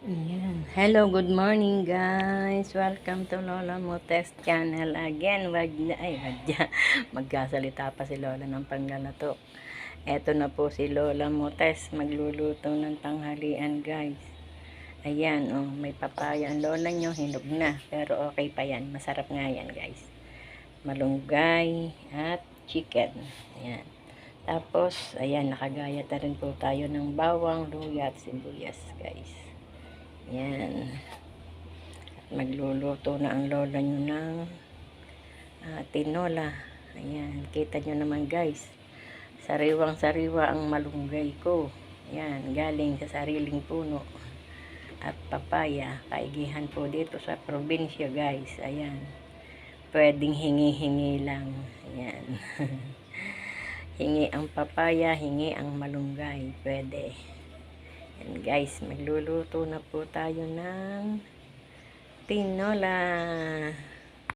Ayan. Hello, good morning guys. Welcome to Lola Motes channel again. Magkasalita pa si Lola ng panggalato. Eto na po si Lola Motes. Magluluto ng tanghalian guys. Ayan, oh, may papaya ang lola nyo. Hinog na. Pero okay pa yan. Masarap nga yan guys. Malunggay at chicken. Ayan. Tapos, ayan, nakagaya na rin po tayo ng bawang, luya at sibuyas guys. Yan. Magluluto na ang lola nyo ng tinola. Ayan. Kita nyo naman guys. Sariwang-sariwa ang malunggay ko. Ayan. Galing sa sariling puno. At papaya. Kaigihan po dito sa probinsya guys. Ayan. Pwedeng hingi-hingi lang. Ayan. Hingi ang papaya, hingi ang malunggay. Pwede. Yan guys, magluluto na po tayo ng tinola.